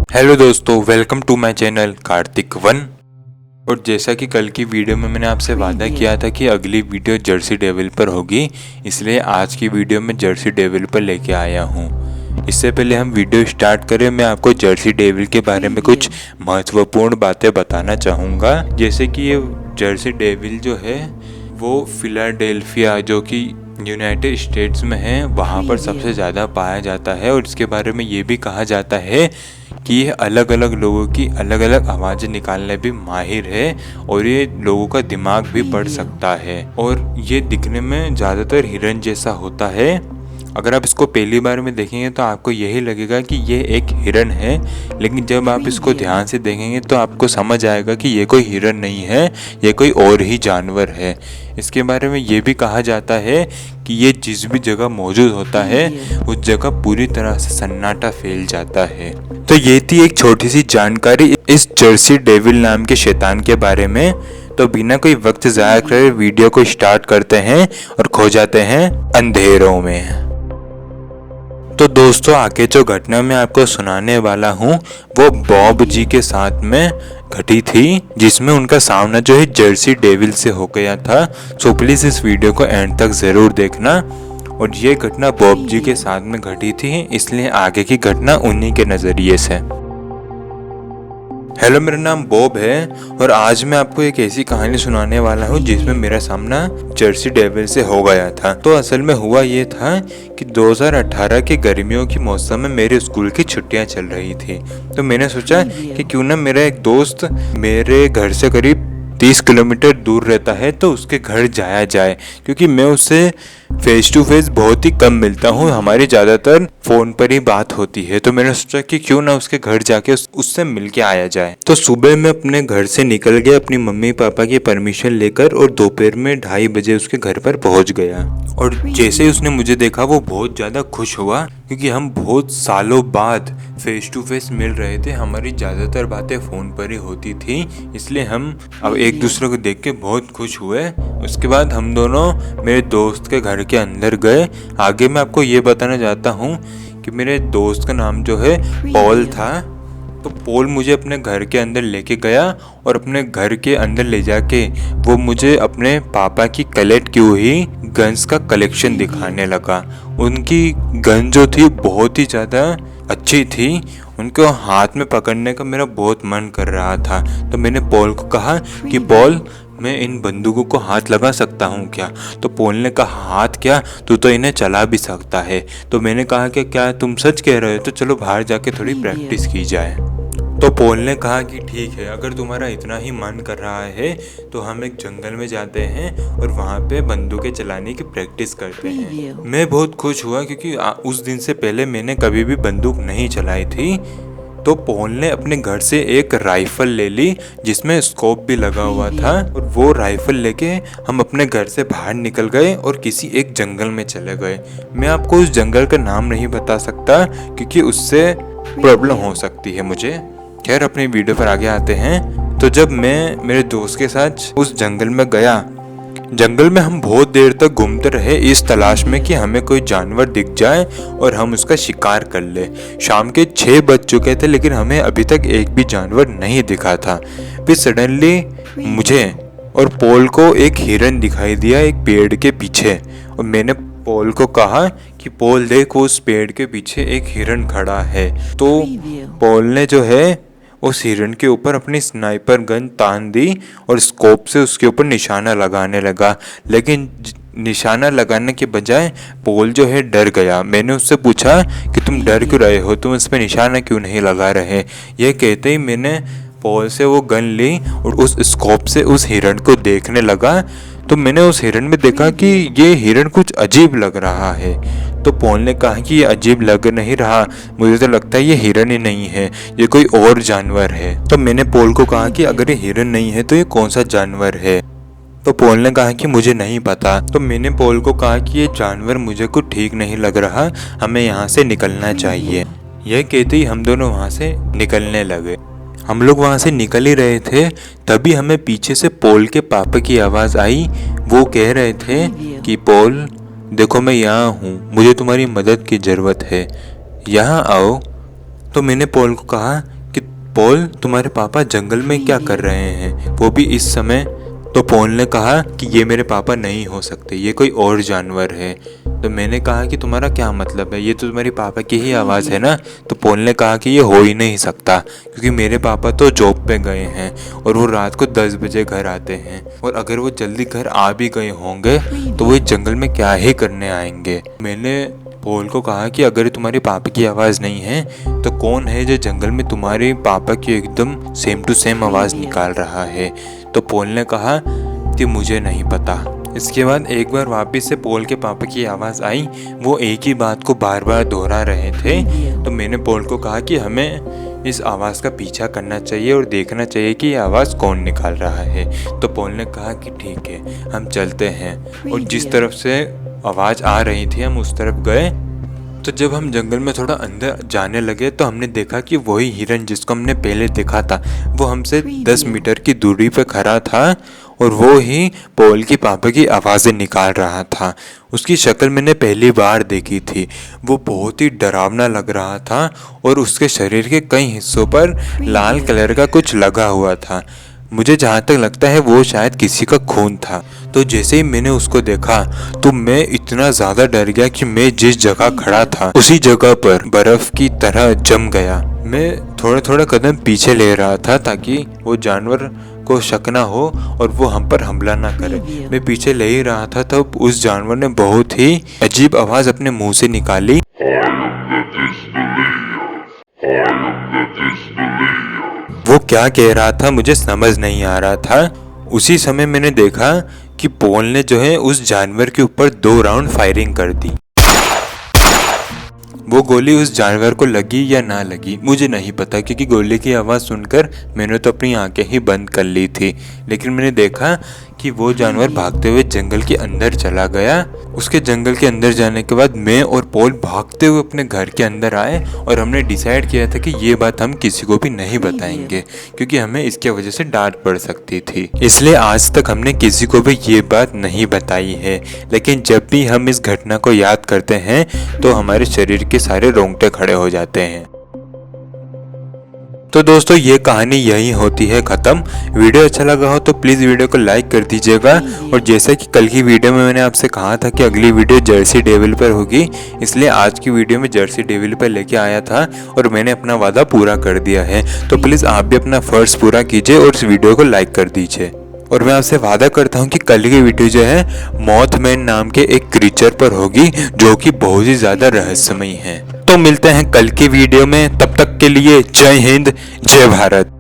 Hello दोस्तों, welcome to my channel Kartik one. और जैसा कि कल की वीडियो में मैंने आपसे वादा किया था कि अगली वीडियो जर्सी डेविल पर होगी, इसलिए आज की वीडियो में जर्सी डेविल पर लेके आया हूँ। इससे पहले हम वीडियो स्टार्ट करें, मैं आपको जर्सी डेविल के बारे में कुछ महत्वपूर्ण बातें बताना चाहूँगा। जैसे कि ये जर्सी डेविल जो है वो फिलाडेल्फिया, जो कि यूनाइटेड स्टेट्स में है, वहाँ पर सबसे ज़्यादा पाया जाता है। और इसके बारे में ये भी कहा जाता है कि ये अलग अलग लोगों की अलग अलग आवाज़ें निकालने भी माहिर है और ये लोगों का दिमाग भी पढ़ सकता है। और ये दिखने में ज़्यादातर हिरन जैसा होता है। अगर आप इसको पहली बार में देखेंगे तो आपको यही लगेगा कि ये एक हिरन है, लेकिन जब आप इसको ध्यान से देखेंगे तो आपको समझ आएगा कि ये कोई हिरन नहीं है, ये कोई और ही जानवर है। इसके बारे में ये भी कहा जाता है कि ये जिस भी जगह मौजूद होता है उस जगह पूरी तरह से सन्नाटा फैल जाता है। तो ये थी एक छोटी सी जानकारी इस जर्सी डेविल नाम के शैतान के बारे में। तो बिना कोई वक्त ज़ाया करे वीडियो को स्टार्ट करते हैं और खो जाते हैं अंधेरों में। तो दोस्तों, आगे जो घटना मैं आपको सुनाने वाला हूँ वो बॉब जी के साथ में घटी थी, जिसमें उनका सामना जो है जर्सी डेविल से हो गया था। सो प्लीज़ इस वीडियो को एंड तक ज़रूर देखना। और ये घटना बॉब जी के साथ में घटी थी, इसलिए आगे की घटना उन्हीं के नज़रिए से। हेलो, मेरा नाम बॉब है और आज मैं आपको एक ऐसी कहानी सुनाने वाला हूँ जिसमें मेरा सामना जर्सी डेविल से हो गया था। तो असल में हुआ ये था कि 2018 के गर्मियों की मौसम में मेरे स्कूल की छुट्टियाँ चल रही थी। तो मैंने सोचा कि क्यों ना मेरा एक दोस्त मेरे घर से करीब 30 किलोमीटर दूर रहता है तो उसके घर जाया जाए, क्योंकि मैं उससे फेस टू फेस बहुत ही कम मिलता हूँ, हमारी ज़्यादातर फ़ोन पर ही बात होती है। तो मैंने सोचा कि क्यों ना उसके घर जाके उससे मिल के आया जाए। तो सुबह मैं अपने घर से निकल गया अपनी मम्मी पापा की परमिशन लेकर और दोपहर में 2:30 बजे उसके घर पर पहुँच गया। और जैसे ही उसने मुझे देखा वो बहुत ज़्यादा खुश हुआ, क्योंकि हम बहुत सालों बाद फेस टू फेस मिल रहे थे। हमारी ज़्यादातर बातें फ़ोन पर ही होती थी, इसलिए हम अब एक दूसरे को देख के बहुत खुश हुए। उसके बाद हम दोनों मेरे दोस्त के घर के अंदर गए। आगे मैं आपको ये बताना चाहता हूँ कि मेरे दोस्त का नाम जो है पॉल था। तो पॉल मुझे अपने घर के अंदर लेके गया और अपने घर के अंदर ले जाके वो मुझे अपने पापा की कलेक्ट की हुई गन्स का कलेक्शन दिखाने लगा। उनकी गन जो थी बहुत ही ज़्यादा अच्छी थी, उनको हाथ में पकड़ने का मेरा बहुत मन कर रहा था। तो मैंने पॉल को कहा कि पॉल, मैं इन बंदूकों को हाथ लगा सकता हूँ क्या? तो पॉल ने कहा, हाथ क्या, तू तो इन्हें चला भी सकता है। तो मैंने कहा कि क्या तुम सच कह रहे हो? तो चलो बाहर जाके थोड़ी प्रैक्टिस की जाए। तो पॉल ने कहा कि ठीक है, अगर तुम्हारा इतना ही मन कर रहा है तो हम एक जंगल में जाते हैं और वहाँ पे बंदूकें चलाने की प्रैक्टिस करते हैं। मैं बहुत खुश हुआ क्योंकि उस दिन से पहले मैंने कभी भी बंदूक नहीं चलाई थी। तो पॉल ने अपने घर से एक राइफल ले ली जिसमें स्कोप भी लगा हुआ था, और वो राइफल लेके हम अपने घर से बाहर निकल गए और किसी एक जंगल में चले गए। मैं आपको उस जंगल का नाम नहीं बता सकता क्योंकि उससे प्रॉब्लम हो सकती है मुझे। खैर, अपनी वीडियो पर आगे आते हैं। तो जब मैं मेरे दोस्त के साथ उस जंगल में गया, जंगल में हम बहुत देर तक घूमते रहे इस तलाश में कि हमें कोई जानवर दिख जाए और हम उसका शिकार कर ले। शाम के 6 बज चुके थे लेकिन हमें अभी तक एक भी जानवर नहीं दिखा था। फिर सडनली मुझे और पॉल को एक हिरन दिखाई दिया एक पेड़ के पीछे, और मैंने पॉल को कहा कि पॉल देख, उस पेड़ के पीछे एक हिरन खड़ा है। तो पॉल ने जो है उस हिरन के ऊपर अपनी स्नाइपर गन तान दी और स्कोप से उसके ऊपर निशाना लगाने लगा, लेकिन निशाना लगाने के बजाय पॉल जो है डर गया। मैंने उससे पूछा कि तुम डर क्यों रहे हो, तुम इस पर निशाना क्यों नहीं लगा रहे? यह कहते ही मैंने पॉल से वो गन ली और उस स्कोप से उस हिरन को देखने लगा। तो मैंने उस हिरन में देखा कि ये हिरन कुछ अजीब लग रहा है। तो पॉल ने कहा कि ये अजीब लग नहीं रहा, मुझे तो लगता है ये हिरन ही नहीं है, ये कोई और जानवर है। तो मैंने पॉल को कहा कि अगर ये हिरन नहीं है तो ये कौन सा जानवर है? तो पॉल ने कहा कि मुझे नहीं पता। तो मैंने पॉल को कहा कि ये जानवर मुझे कुछ ठीक नहीं लग रहा, हमें यहाँ से निकलना चाहिए। यह कहते ही हम दोनों वहाँ से निकलने लगे। हम लोग वहाँ से निकल ही रहे थे, तभी हमें पीछे से पॉल के पापा की आवाज़ आई। वो कह रहे थे कि पॉल देखो, मैं यहाँ हूँ, मुझे तुम्हारी मदद की ज़रूरत है, यहाँ आओ। तो मैंने पॉल को कहा पोल, तुम्हारे पापा जंगल में क्या कर रहे हैं, वो भी इस समय? तो पोल ने कहा कि ये मेरे पापा नहीं हो सकते, ये कोई और जानवर है। तो मैंने कहा कि तुम्हारा क्या मतलब है, ये तो तुम्हारे पापा की ही आवाज़ है ना। तो पोल ने कहा कि ये हो ही नहीं सकता, क्योंकि मेरे पापा तो जॉब पे गए हैं और वो रात को 10 बजे घर आते हैं, और अगर वो जल्दी घर आ भी गए होंगे तो वो इस जंगल में क्या ही करने आएंगे। मैंने पोल को कहा कि अगर तुम्हारे पापा की आवाज़ नहीं है तो कौन है जो जंगल में तुम्हारे पापा की एकदम सेम टू सेम आवाज़ निकाल रहा है। तो पोल ने कहा कि मुझे नहीं पता। इसके बाद एक बार वापस से पोल के पापा की आवाज़ आई। वो एक ही बात को बार बार दोहरा रहे थे। तो मैंने पोल को कहा कि हमें इस आवाज़ का पीछा करना चाहिए और देखना चाहिए कि ये आवाज़ कौन निकाल रहा है। तो पोल ने कहा कि ठीक है, हम चलते हैं। और जिस तरफ से आवाज़ आ रही थी हम उस तरफ गए। तो जब हम जंगल में थोड़ा अंदर जाने लगे तो हमने देखा कि वही हिरन जिसको हमने पहले देखा था वो हमसे 10 मीटर की दूरी पर खड़ा था, और वो ही पोल की पापा की आवाज़ें निकाल रहा था। उसकी शक्ल मैंने पहली बार देखी थी। वो बहुत ही डरावना लग रहा था और उसके शरीर के कई हिस्सों पर लाल कलर का कुछ लगा हुआ था। मुझे जहाँ तक लगता है वो शायद किसी का खून था। तो जैसे ही मैंने उसको देखा तो मैं इतना ज़्यादा डर गया कि मैं जिस जगह खड़ा था उसी जगह पर बर्फ़ की तरह जम गया। मैं थोड़ा थोड़ा कदम पीछे ले रहा था ताकि वो जानवर को शक ना हो और वो हम पर हमला ना करे। मैं पीछे ले ही रहा था तब उस जानवर ने बहुत ही अजीब आवाज़ अपने मुंह से निकाली। वो क्या कह रहा था मुझे समझ नहीं आ रहा था। उसी समय मैंने देखा कि पोल ने जो है उस जानवर के ऊपर 2 राउंड फायरिंग कर दी। वो गोली उस जानवर को लगी या ना लगी मुझे नहीं पता, क्योंकि गोली की आवाज़ सुनकर मैंने तो अपनी आंखें ही बंद कर ली थी। लेकिन मैंने देखा कि वो जानवर भागते हुए जंगल के अंदर चला गया। उसके जंगल के अंदर जाने के बाद मैं और पोल भागते हुए अपने घर के अंदर आए और हमने डिसाइड किया था कि ये बात हम किसी को भी नहीं बताएंगे, क्योंकि हमें इसके वजह से डांट पड़ सकती थी। इसलिए आज तक हमने किसी को भी ये बात नहीं बताई है। लेकिन जब भी हम इस घटना को याद करते हैं तो हमारे शरीर के सारे रोंगटे खड़े हो जाते हैं। तो दोस्तों ये कहानी यही होती है ख़त्म। वीडियो अच्छा लगा हो तो प्लीज़ वीडियो को लाइक कर दीजिएगा। और जैसा कि कल की वीडियो में मैंने आपसे कहा था कि अगली वीडियो जर्सी डेविल पर होगी, इसलिए आज की वीडियो में जर्सी डेविल पर लेके आया था और मैंने अपना वादा पूरा कर दिया है। तो प्लीज़ आप भी अपना फ़र्ज पूरा कीजिए और इस वीडियो को लाइक कर दीजिए। और मैं आपसे वादा करता हूँ कि कल की वीडियो जो है मॉथमैन नाम के एक क्रीचर पर होगी जो कि बहुत ही ज़्यादा रहस्यमयी है। तो मिलते हैं कल की वीडियो में, तब तक के लिए जय हिंद, जय भारत।